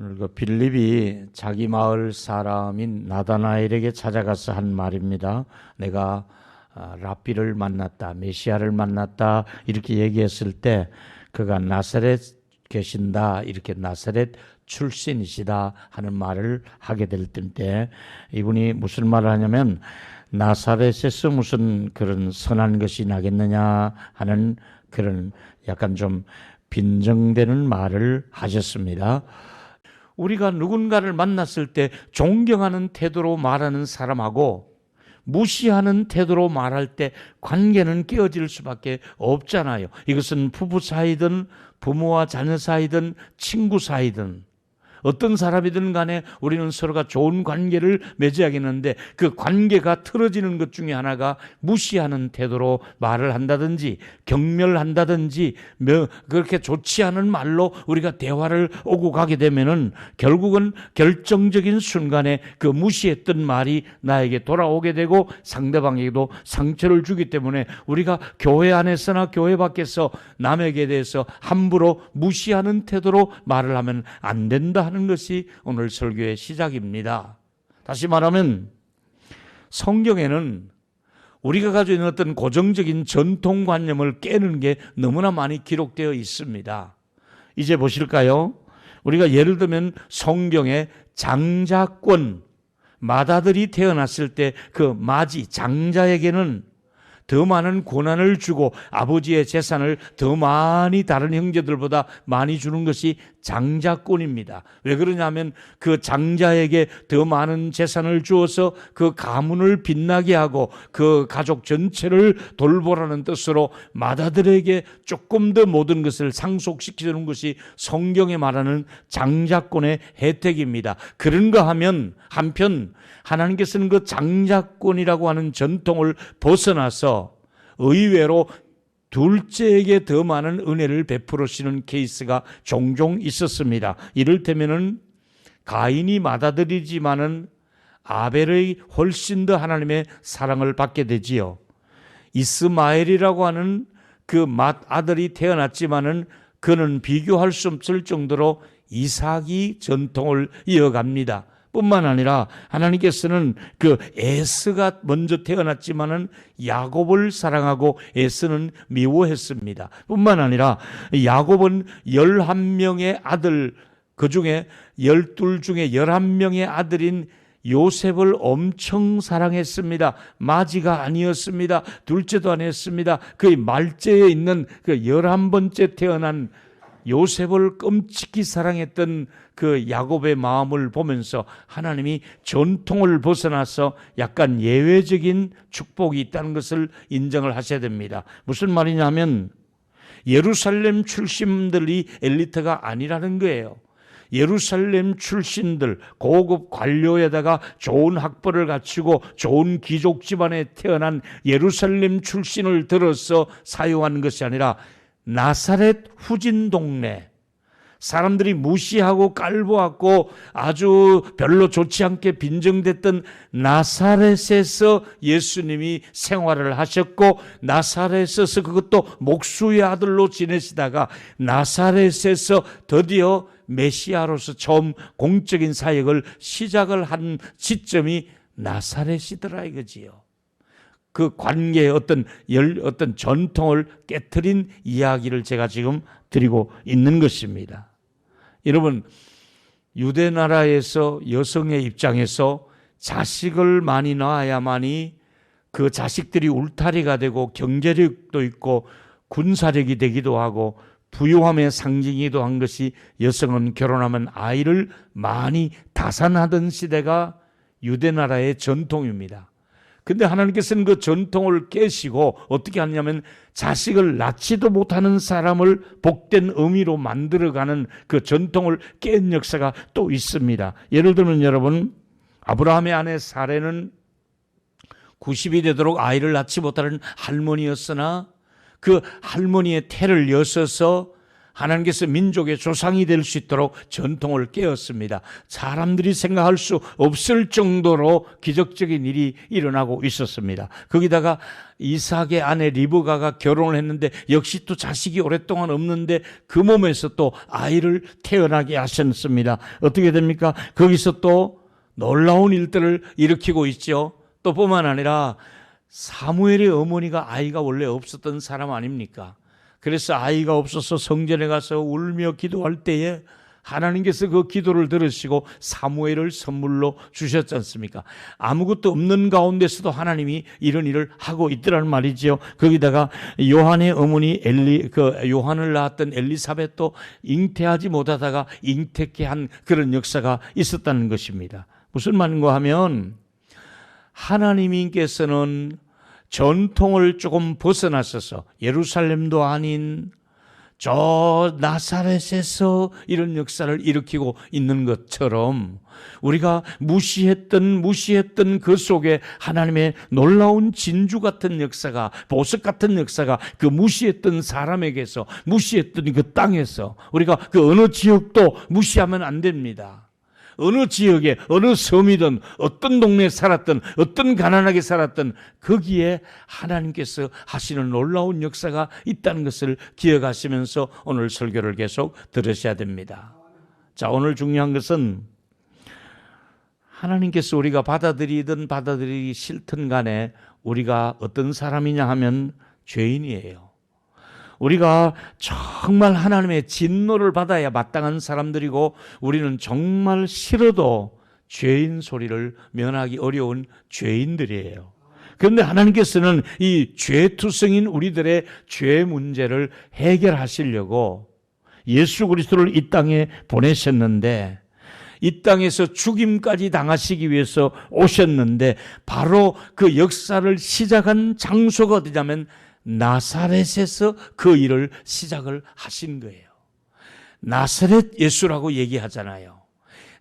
오늘 그 빌립이 자기 마을 사람인 나다나엘에게 찾아가서 한 말입니다. 내가 랍비를 만났다, 메시아를 만났다 이렇게 얘기했을 때 그가 나사렛 계신다, 이렇게 나사렛 출신이시다 하는 말을 하게 될 때 이분이 무슨 말을 하냐면 나사렛에서 무슨 그런 선한 것이 나겠느냐 하는 그런 약간 좀 빈정되는 말을 하셨습니다. 우리가 누군가를 만났을 때 존경하는 태도로 말하는 사람하고 무시하는 태도로 말할 때 관계는 깨어질 수밖에 없잖아요. 이것은 부부 사이든 부모와 자녀 사이든 친구 사이든 어떤 사람이든 간에 우리는 서로가 좋은 관계를 맺어야겠는데 그 관계가 틀어지는 것 중에 하나가 무시하는 태도로 말을 한다든지 경멸한다든지 그렇게 좋지 않은 말로 우리가 대화를 오고 가게 되면은 결국은 결정적인 순간에 그 무시했던 말이 나에게 돌아오게 되고 상대방에게도 상처를 주기 때문에 우리가 교회 안에서나 교회 밖에서 남에게 대해서 함부로 무시하는 태도로 말을 하면 안 된다 하는 것이 오늘 설교의 시작입니다. 다시 말하면 성경에는 우리가 가지고 있는 어떤 고정적인 전통관념을 깨는 게 너무나 많이 기록되어 있습니다. 이제 보실까요? 우리가 예를 들면 성경의 장자권, 맏아들이 태어났을 때 그 맏이 장자에게는 더 많은 고난을 주고 아버지의 재산을 더 많이 다른 형제들보다 많이 주는 것이 장자권입니다. 왜 그러냐면 그 장자에게 더 많은 재산을 주어서 그 가문을 빛나게 하고 그 가족 전체를 돌보라는 뜻으로 맏아들에게 조금 더 모든 것을 상속시키는 것이 성경에 말하는 장자권의 혜택입니다. 그런가 하면 한편 하나님께서는 그 장자권이라고 하는 전통을 벗어나서 의외로 둘째에게 더 많은 은혜를 베풀으시는 케이스가 종종 있었습니다. 이를테면은 가인이 맏아들이지만은 아벨의 훨씬 더 하나님의 사랑을 받게 되지요. 이스마엘이라고 하는 그 맏아들이 태어났지만은 그는 비교할 수 없을 정도로 이삭이 전통을 이어갑니다. 뿐만 아니라 하나님께서는 그 에스가 먼저 태어났지만은 야곱을 사랑하고 에스는 미워했습니다. 뿐만 아니라 야곱은 11명의 아들, 그 중에 12 중에 11명의 아들인 요셉을 엄청 사랑했습니다. 맏이가 아니었습니다. 둘째도 아니었습니다. 그 말째에 있는 그 11번째 태어난 요셉을 끔찍히 사랑했던 그 야곱의 마음을 보면서 하나님이 전통을 벗어나서 약간 예외적인 축복이 있다는 것을 인정을 하셔야 됩니다. 무슨 말이냐면 예루살렘 출신들이 엘리트가 아니라는 거예요. 예루살렘 출신들, 고급 관료에다가 좋은 학벌을 갖추고 좋은 귀족 집안에 태어난 예루살렘 출신을 들어서 사용하는 것이 아니라 나사렛 후진 동네, 사람들이 무시하고 깔보았고 아주 별로 좋지 않게 빈정댔던 나사렛에서 예수님이 생활을 하셨고 나사렛에서 그것도 목수의 아들로 지내시다가 나사렛에서 드디어 메시아로서 처음 공적인 사역을 시작을 한 시점이 나사렛이더라 이거지요. 그 관계의 어떤 전통을 깨트린 이야기를 제가 지금 드리고 있는 것입니다. 여러분, 유대 나라에서 여성의 입장에서 자식을 많이 낳아야만이 그 자식들이 울타리가 되고 경제력도 있고 군사력이 되기도 하고 부유함의 상징이기도 한 것이 여성은 결혼하면 아이를 많이 다산하던 시대가 유대 나라의 전통입니다. 근데 하나님께서는 그 전통을 깨시고 어떻게 하냐면 자식을 낳지도 못하는 사람을 복된 의미로 만들어가는 그 전통을 깬 역사가 또 있습니다. 예를 들면 여러분, 아브라함의 아내 사레는 90이 되도록 아이를 낳지 못하는 할머니였으나 그 할머니의 태를 여서서 하나님께서 민족의 조상이 될 수 있도록 전통을 깨었습니다. 사람들이 생각할 수 없을 정도로 기적적인 일이 일어나고 있었습니다. 거기다가 이삭의 아내 리브가가 결혼을 했는데 역시 또 자식이 오랫동안 없는데 그 몸에서 또 아이를 태어나게 하셨습니다. 어떻게 됩니까? 거기서 또 놀라운 일들을 일으키고 있죠. 또 뿐만 아니라 사무엘의 어머니가 아이가 원래 없었던 사람 아닙니까? 그래서 아이가 없어서 성전에 가서 울며 기도할 때에 하나님께서 그 기도를 들으시고 사무엘을 선물로 주셨지 않습니까? 아무것도 없는 가운데서도 하나님이 이런 일을 하고 있더란 말이죠. 거기다가 요한의 어머니 요한을 낳았던 엘리사벳도 잉태하지 못하다가 잉태케 한 그런 역사가 있었다는 것입니다. 무슨 말인가 하면 하나님께서는 전통을 조금 벗어나셔서 예루살렘도 아닌 저 나사렛에서 이런 역사를 일으키고 있는 것처럼 우리가 무시했던 그 속에 하나님의 놀라운 진주 같은 역사가, 보석 같은 역사가 그 무시했던 사람에게서, 무시했던 그 땅에서 우리가 그 어느 지역도 무시하면 안 됩니다. 어느 지역에 어느 섬이든 어떤 동네에 살았든 어떤 가난하게 살았든 거기에 하나님께서 하시는 놀라운 역사가 있다는 것을 기억하시면서 오늘 설교를 계속 들으셔야 됩니다. 자, 오늘 중요한 것은 하나님께서 우리가 받아들이든 받아들이기 싫든 간에 우리가 어떤 사람이냐 하면 죄인이에요. 우리가 정말 하나님의 진노를 받아야 마땅한 사람들이고 우리는 정말 싫어도 죄인 소리를 면하기 어려운 죄인들이에요. 그런데 하나님께서는 이 죄투성인 우리들의 죄 문제를 해결하시려고 예수 그리스도를 이 땅에 보내셨는데 이 땅에서 죽임까지 당하시기 위해서 오셨는데 바로 그 역사를 시작한 장소가 어디냐면 나사렛에서 그 일을 시작을 하신 거예요. 나사렛 예수라고 얘기하잖아요.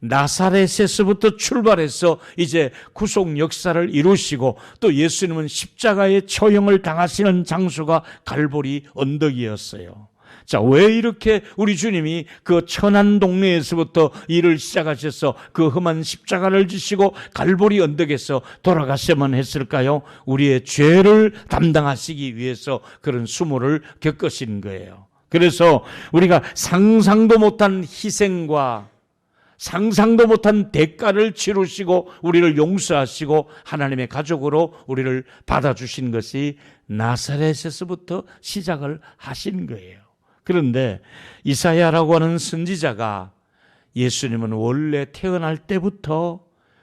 나사렛에서부터 출발해서 이제 구속 역사를 이루시고 또 예수님은 십자가의 처형을 당하시는 장소가 갈보리 언덕이었어요. 자, 왜 이렇게 우리 주님이 그 천한 동네에서부터 일을 시작하셔서 그 험한 십자가를 지시고 갈보리 언덕에서 돌아가셔야만 했을까요? 우리의 죄를 담당하시기 위해서 그런 수모를 겪으신 거예요. 그래서 우리가 상상도 못한 희생과 상상도 못한 대가를 치르시고 우리를 용서하시고 하나님의 가족으로 우리를 받아주신 것이 나사렛에서부터 시작을 하신 거예요. 그런데 이사야라고 하는 선지자가 예수님은 원래 태어날 때부터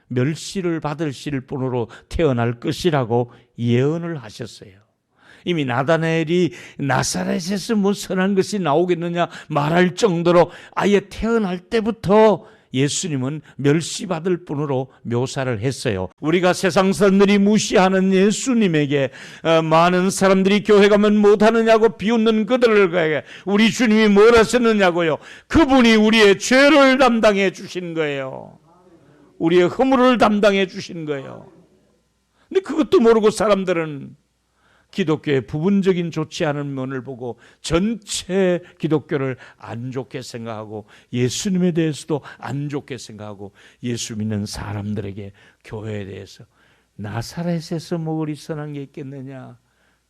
멸시를 받으실 분으로 태어날 것이라고 예언을 하셨어요. 이미 나다나엘이 나사렛에서 뭐 선한 것이 나오겠느냐 말할 정도로 아예 태어날 때부터 예수님은 멸시받을 분으로 묘사를 했어요. 우리가 세상 사람들이 무시하는 예수님에게 많은 사람들이 교회 가면 못하느냐고 비웃는 그들에게 우리 주님이 뭘 하셨느냐고요. 그분이 우리의 죄를 담당해 주신 거예요. 우리의 허물을 담당해 주신 거예요. 근데 그것도 모르고 사람들은 기독교의 부분적인 좋지 않은 면을 보고 전체 기독교를 안 좋게 생각하고 예수님에 대해서도 안 좋게 생각하고 예수 믿는 사람들에게 교회에 대해서 나사렛에서 뭐 그리 선한 게 있겠느냐,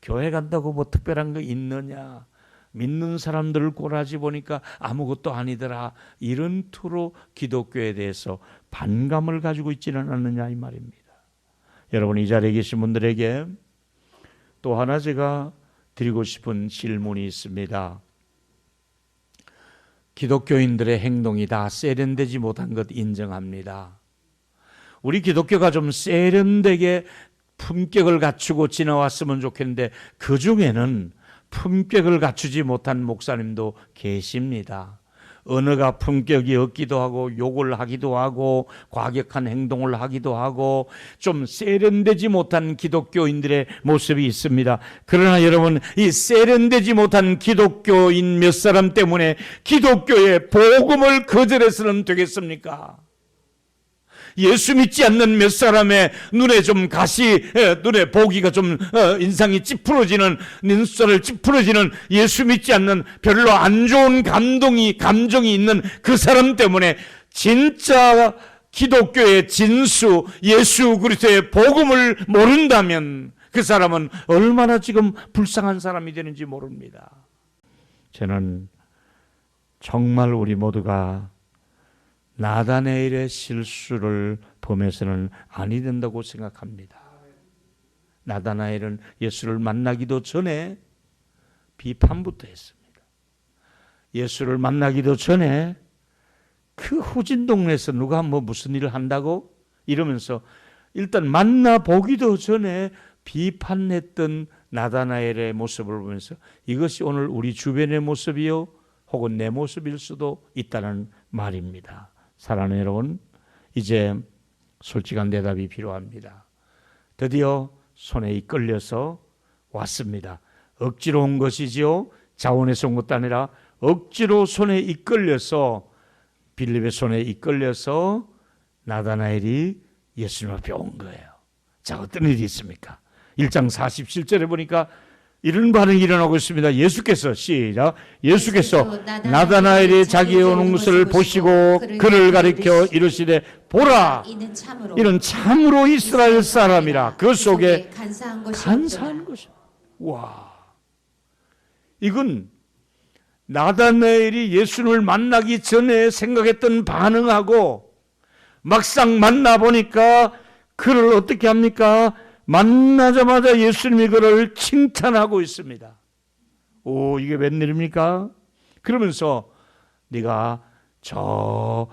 교회 간다고 뭐 특별한 거 있느냐, 믿는 사람들을 꼬라지 보니까 아무것도 아니더라, 이런 투로 기독교에 대해서 반감을 가지고 있지는 않느냐 이 말입니다. 여러분, 이 자리에 계신 분들에게 또 하나 제가 드리고 싶은 질문이 있습니다. 기독교인들의 행동이 다 세련되지 못한 것 인정합니다. 우리 기독교가 좀 세련되게 품격을 갖추고 지나왔으면 좋겠는데 그 중에는 품격을 갖추지 못한 목사님도 계십니다. 언어가 품격이 없기도 하고 욕을 하기도 하고 과격한 행동을 하기도 하고 좀 세련되지 못한 기독교인들의 모습이 있습니다. 그러나 여러분, 이 세련되지 못한 기독교인 몇 사람 때문에 기독교의 복음을 거절해서는 되겠습니까? 예수 믿지 않는 몇 사람의 눈에 좀 눈에 보기가 좀 인상이 찌푸러지는, 눈살을 찌푸러지는 예수 믿지 않는 별로 안 좋은 감정이 있는 그 사람 때문에 진짜 기독교의 진수 예수 그리스도의 복음을 모른다면 그 사람은 얼마나 지금 불쌍한 사람이 되는지 모릅니다. 저는 정말 우리 모두가 나다나엘의 실수를 범해서는 아니 된다고 생각합니다. 나다나엘은 예수를 만나기도 전에 비판부터 했습니다. 예수를 만나기도 전에 그 후진 동네에서 누가 무슨 일을 한다고 이러면서 일단 만나보기도 전에 비판했던 나다나엘의 모습을 보면서 이것이 오늘 우리 주변의 모습이요 혹은 내 모습일 수도 있다는 말입니다. 사랑하는 여러분, 이제 솔직한 대답이 필요합니다. 드디어 손에 이끌려서 왔습니다. 억지로 온 것이지요. 자원에서 온 것도 아니라 억지로 손에 이끌려서, 빌립의 손에 이끌려서 나다나엘이 예수님 앞에 온 거예요. 자, 어떤 일이 있습니까? 1장 47절에 보니까 이런 반응이 일어나고 있습니다. 예수께서 나다나엘이 자기의 오는 것을 보시고 그를 가리켜 이르시되 보라, 이는 참으로 이스라엘 사람이라. 그 속에 간사한 것이. 와, 이건 나다나엘이 예수를 만나기 전에 생각했던 반응하고 막상 만나보니까 그를 어떻게 합니까? 만나자마자 예수님이 그를 칭찬하고 있습니다. 오, 이게 웬일입니까? 그러면서 네가 저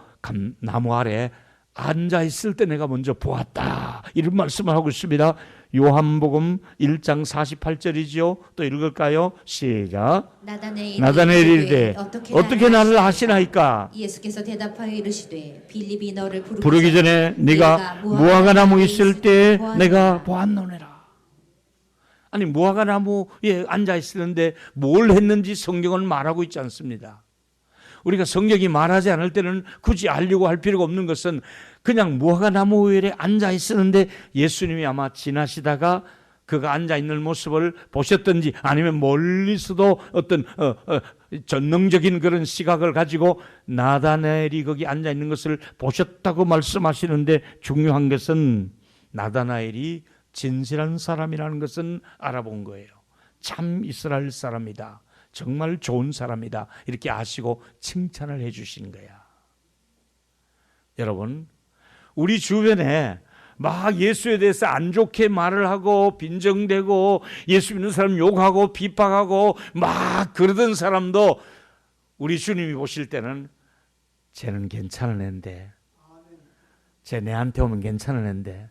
나무 아래 앉아 있을 때 내가 먼저 보았다, 이런 말씀을 하고 있습니다. 요한복음 1장 48절이지요. 또 읽을까요? 시작. 나다나엘이 이르되 어떻게 나를 아시나이까? 예수께서 대답하여 이르시되 빌립이 너를 부르기 전에 네가 무화과 나무 있을 때 내가 보았노니라. 아니, 무화과 나무에 앉아 있었는데 뭘 했는지 성경은 말하고 있지 않습니다. 우리가 성경이 말하지 않을 때는 굳이 알려고 할 필요가 없는 것은 그냥 무화과 나무 위에 앉아 있었는데 예수님이 아마 지나시다가 그가 앉아 있는 모습을 보셨든지 아니면 멀리서도 어떤 전능적인 그런 시각을 가지고 나다나엘이 거기 앉아 있는 것을 보셨다고 말씀하시는데, 중요한 것은 나다나엘이 진실한 사람이라는 것은 알아본 거예요. 참 이스라엘 사람이다, 정말 좋은 사람이다, 이렇게 아시고 칭찬을 해 주신 거야. 여러분, 우리 주변에 막 예수에 대해서 안 좋게 말을 하고 빈정대고 예수 믿는 사람 욕하고 비판하고 막 그러던 사람도 우리 주님이 보실 때는 쟤는 괜찮은 애인데, 쟤 내한테 오면 괜찮은 애인데,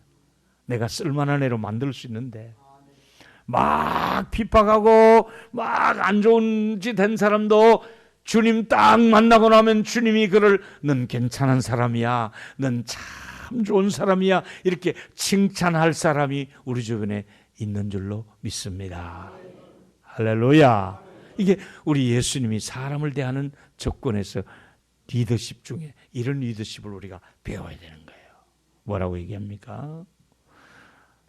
내가 쓸만한 애로 만들 수 있는데, 막 비판하고 막 안 좋은 짓 한 사람도 주님 딱 만나고 나면 주님이 그를 넌 괜찮은 사람이야, 넌 참 좋은 사람이야, 이렇게 칭찬할 사람이 우리 주변에 있는 줄로 믿습니다. 할렐루야. 이게 우리 예수님이 사람을 대하는 조건에서 리더십 중에 이런 리더십을 우리가 배워야 되는 거예요. 뭐라고 얘기합니까?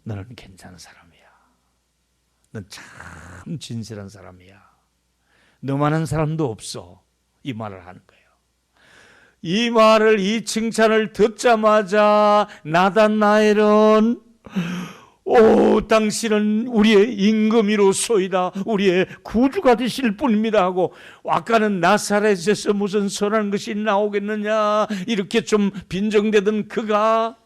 너는 괜찮은 사람이야, 넌 참 진실한 사람이야, 너만한 사람도 없어, 이 말을 하는 거예요. 이 말을, 이 칭찬을 듣자마자 나다나엘은 오, 당신은 우리의 임금이로소이다, 우리의 구주가 되실 분입니다 하고, 아까는 나사렛에서 무슨 선한 것이 나오겠느냐 이렇게 좀 빈정대던 그가,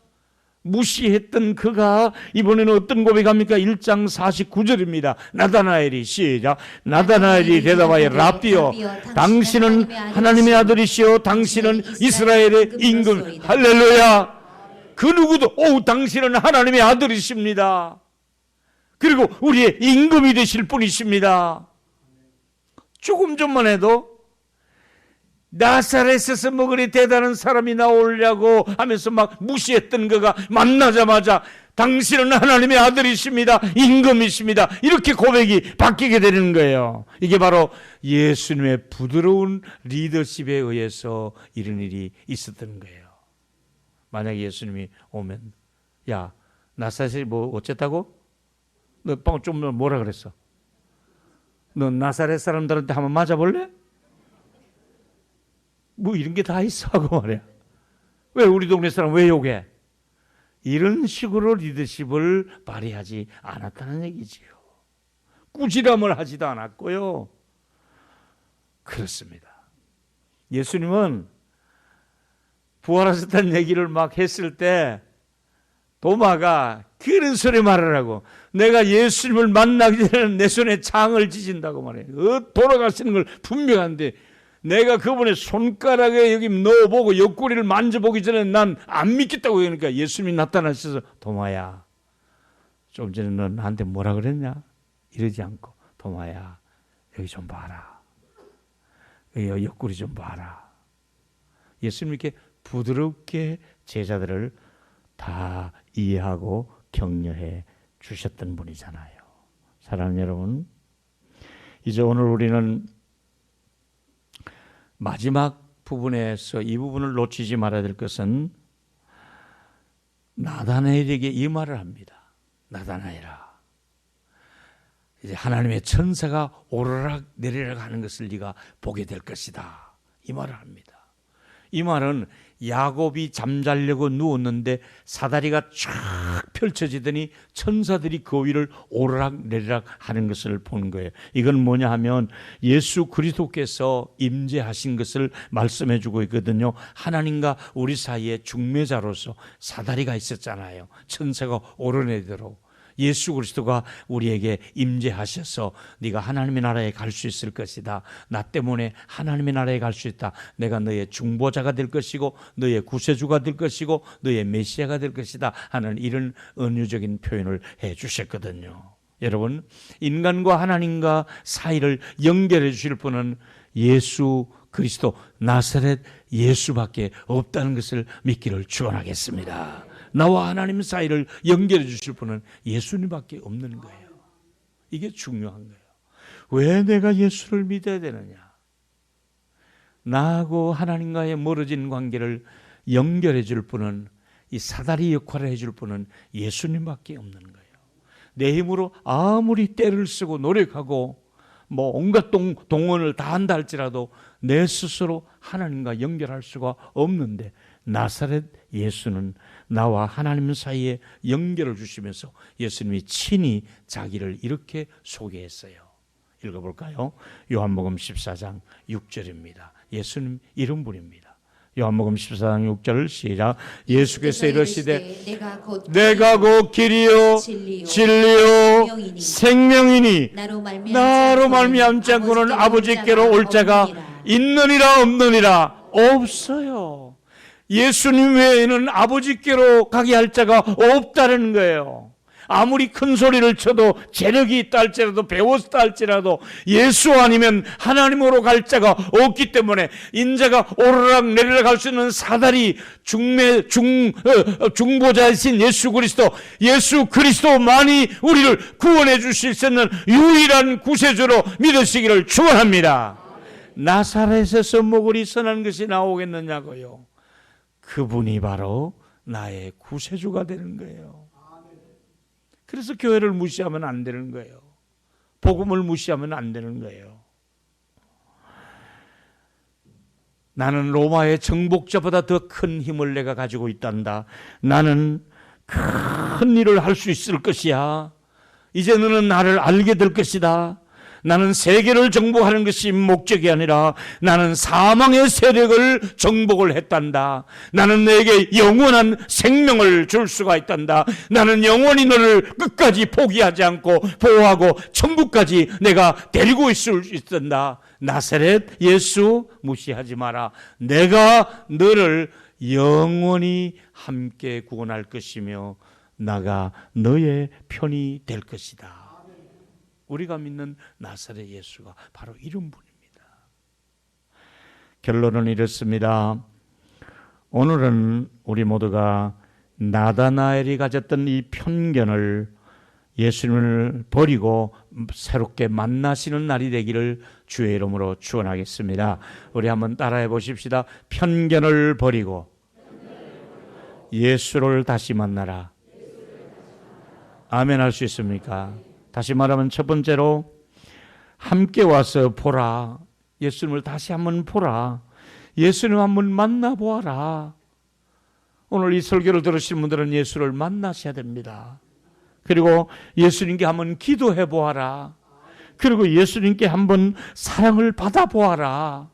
무시했던 그가 이번에는 어떤 고백합니까? 1장 49절입니다. 나다나엘이, 시작. 나다나엘이 대답하여 랍비여, 당신은 하나님의 아들이시오, 당신은 이스라엘의 임금. 할렐루야. 그 누구도 오, 당신은 하나님의 아들이십니다, 그리고 우리의 임금이 되실 분이십니다. 조금 전만 해도 나사렛에서 뭐 그리 대단한 사람이 나오려고 하면서 막 무시했던 그가 만나자마자 당신은 하나님의 아들이십니다, 임금이십니다, 이렇게 고백이 바뀌게 되는 거예요. 이게 바로 예수님의 부드러운 리더십에 의해서 이런 일이 있었던 거예요. 만약에 예수님이 오면, 야, 나사렛이 뭐 어쨌다고? 너 방금 좀 뭐라 그랬어? 너 나사렛 사람들한테 한번 맞아볼래? 뭐 이런 게 다 있어 하고 말이야. 왜 우리 동네 사람 왜 욕해? 이런 식으로 리더십을 발휘하지 않았다는 얘기지요. 꾸지람을 하지도 않았고요. 그렇습니다. 예수님은 부활하셨다는 얘기를 막 했을 때 도마가 그런 소리 말하라고, 내가 예수님을 만나기 전에 내 손에 장을 지진다고 말해요. 돌아가시는 걸 분명한데 내가 그분의 손가락에 여기 넣어보고 옆구리를 만져보기 전에 난 안 믿겠다고. 그러니까 예수님이 나타나셔서 도마야, 좀 전에 너 나한테 뭐라 그랬냐? 이러지 않고, 도마야 여기 좀 봐라, 여기 옆구리 좀 봐라. 예수님 이렇게 부드럽게 제자들을 다 이해하고 격려해 주셨던 분이잖아요. 사랑하는 여러분, 이제 오늘 우리는 마지막 부분에서 이 부분을 놓치지 말아야 될 것은 나다나엘에게 이 말을 합니다. 나다나엘아, 이제 하나님의 천사가 오르락 내리락 하는 것을 네가 보게 될 것이다. 이 말을 합니다. 이 말은 야곱이 잠자려고 누웠는데 사다리가 쫙 펼쳐지더니 천사들이 그 위를 오르락 내리락 하는 것을 보는 거예요. 이건 뭐냐 하면 예수 그리스도께서 임재하신 것을 말씀해 주고 있거든요. 하나님과 우리 사이에 중매자로서 사다리가 있었잖아요. 천사가 오르내리도록. 예수 그리스도가 우리에게 임재하셔서 네가 하나님의 나라에 갈 수 있을 것이다. 나 때문에 하나님의 나라에 갈 수 있다. 내가 너의 중보자가 될 것이고 너의 구세주가 될 것이고 너의 메시아가 될 것이다 하는 이런 은유적인 표현을 해 주셨거든요. 여러분, 인간과 하나님과 사이를 연결해 주실 분은 예수 그리스도 나사렛 예수밖에 없다는 것을 믿기를 축원하겠습니다. 나와 하나님 사이를 연결해 주실 분은 예수님밖에 없는 거예요. 이게 중요한 거예요. 왜 내가 예수를 믿어야 되느냐? 나하고 하나님과의 멀어진 관계를 연결해 줄 분은, 이 사다리 역할을 해줄 분은 예수님밖에 없는 거예요. 내 힘으로 아무리 때를 쓰고 노력하고 뭐 온갖 동원을 다 한다 할지라도 내 스스로 하나님과 연결할 수가 없는데, 나사렛 예수는 나와 하나님 사이에 연결을 주시면서 예수님이 친히 자기를 이렇게 소개했어요. 읽어볼까요? 요한복음 14장 6절입니다. 예수님 이런 분입니다. 요한복음 14장 6절 시작. 예수께서 이르시되 내가 곧 길이요 진리요 생명이니 나로 말미암지 않고는 아버지께로 올 자가 있느니라 없느니라. 없어요. 예수님 외에는 아버지께로 가게 할 자가 없다는 거예요. 아무리 큰 소리를 쳐도 재력이 있다 할지라도 배웠다 할지라도 예수 아니면 하나님으로 갈 자가 없기 때문에 인자가 오르락 내리락 할 수 있는 사다리 중보자이신 예수 그리스도만이 우리를 구원해 주실 수 있는 유일한 구세주로 믿으시기를 축원합니다. 나사렛에서 뭐 그리 선한 것이 나오겠느냐고요. 그분이 바로 나의 구세주가 되는 거예요. 그래서 교회를 무시하면 안 되는 거예요. 복음을 무시하면 안 되는 거예요. 나는 로마의 정복자보다 더 큰 힘을 내가 가지고 있단다. 나는 큰 일을 할 수 있을 것이야. 이제 너는 나를 알게 될 것이다. 나는 세계를 정복하는 것이 목적이 아니라 나는 사망의 세력을 정복을 했단다. 나는 너에게 영원한 생명을 줄 수가 있단다. 나는 영원히 너를 끝까지 포기하지 않고 보호하고 천국까지 내가 데리고 있을 수 있단다. 나사렛 예수 무시하지 마라. 내가 너를 영원히 함께 구원할 것이며 나가 너의 편이 될 것이다. 우리가 믿는 나사렛 예수가 바로 이런 분입니다. 결론은 이렇습니다. 오늘은 우리 모두가 나다나엘이 가졌던 이 편견을 예수님을 버리고 새롭게 만나시는 날이 되기를 주의 이름으로 축원하겠습니다. 우리 한번 따라해 보십시다. 편견을 버리고 예수를 다시 만나라. 아멘 할 수 있습니까? 다시 말하면 첫 번째로 함께 와서 보라. 예수님을 다시 한번 보라. 예수님 한번 만나보아라. 오늘 이 설교를 들으신 분들은 예수를 만나셔야 됩니다. 그리고 예수님께 한번 기도해 보아라. 그리고 예수님께 한번 사랑을 받아보아라.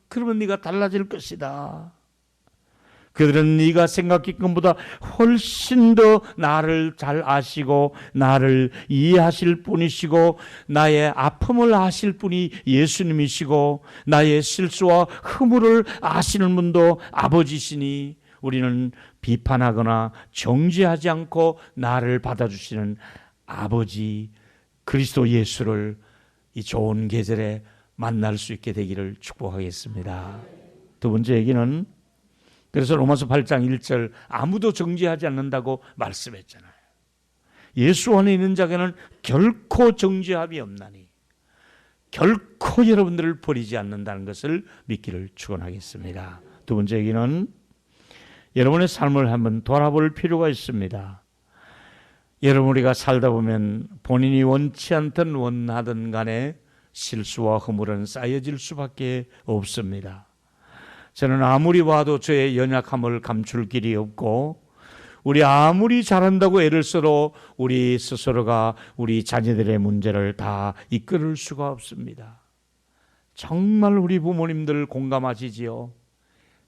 그러면 네가 달라질 것이다. 그들은 네가 생각했건보다 훨씬 더 나를 잘 아시고 나를 이해하실 분이시고 나의 아픔을 아실 분이 예수님이시고 나의 실수와 허물을 아시는 분도 아버지시니 우리는 비판하거나 정죄하지 않고 나를 받아주시는 아버지 그리스도 예수를 이 좋은 계절에 만날 수 있게 되기를 축복하겠습니다. 두 번째 얘기는 그래서 로마서 8장 1절 아무도 정죄하지 않는다고 말씀했잖아요. 예수 안에 있는 자에게는 결코 정죄함이 없나니 결코 여러분들을 버리지 않는다는 것을 믿기를 축원하겠습니다. 두 번째 얘기는 여러분의 삶을 한번 돌아볼 필요가 있습니다. 여러분 우리가 살다 보면 본인이 원치 않든 원하든 간에 실수와 허물은 쌓여질 수밖에 없습니다. 저는 아무리 봐도 저의 연약함을 감출 길이 없고 우리 아무리 잘한다고 애를 써도 우리 스스로가 우리 자녀들의 문제를 다 이끌을 수가 없습니다. 정말 우리 부모님들 공감하시지요?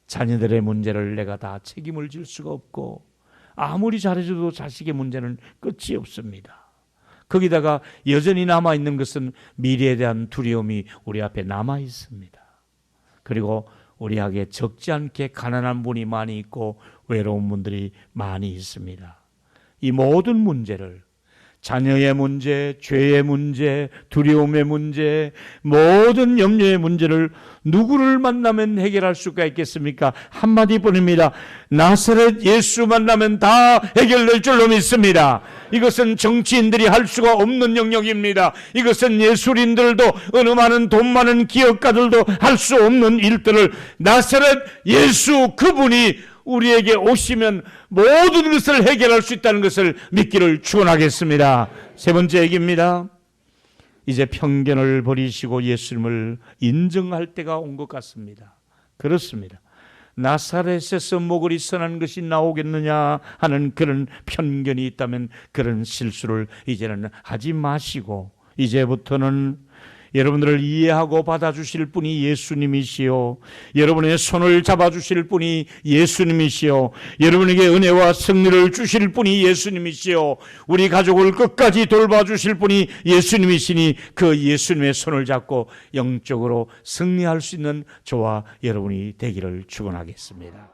자녀들의 문제를 내가 다 책임을 질 수가 없고 아무리 잘해줘도 자식의 문제는 끝이 없습니다. 거기다가 여전히 남아있는 것은 미래에 대한 두려움이 우리 앞에 남아 있습니다. 그리고 우리에게 적지 않게 가난한 분이 많이 있고 외로운 분들이 많이 있습니다. 이 모든 문제를 자녀의 문제, 죄의 문제, 두려움의 문제, 모든 염려의 문제를 누구를 만나면 해결할 수가 있겠습니까? 한마디 뿐입니다. 나사렛 예수 만나면 다 해결될 줄로 믿습니다. 이것은 정치인들이 할 수가 없는 영역입니다. 이것은 예술인들도 어느 많은 돈 많은 기업가들도 할 수 없는 일들을 나사렛 예수 그분이 우리에게 오시면 모든 것을 해결할 수 있다는 것을 믿기를 축원하겠습니다. 세 번째 얘기입니다. 이제 편견을 버리시고 예수님을 인정할 때가 온 것 같습니다. 그렇습니다. 나사렛에서 뭐그리 선한 것이 나오겠느냐 하는 그런 편견이 있다면 그런 실수를 이제는 하지 마시고 이제부터는 여러분들을 이해하고 받아주실 분이 예수님이시요 여러분의 손을 잡아주실 분이 예수님이시요 여러분에게 은혜와 승리를 주실 분이 예수님이시요 우리 가족을 끝까지 돌봐주실 분이 예수님이시니 그 예수님의 손을 잡고 영적으로 승리할 수 있는 저와 여러분이 되기를 축원하겠습니다.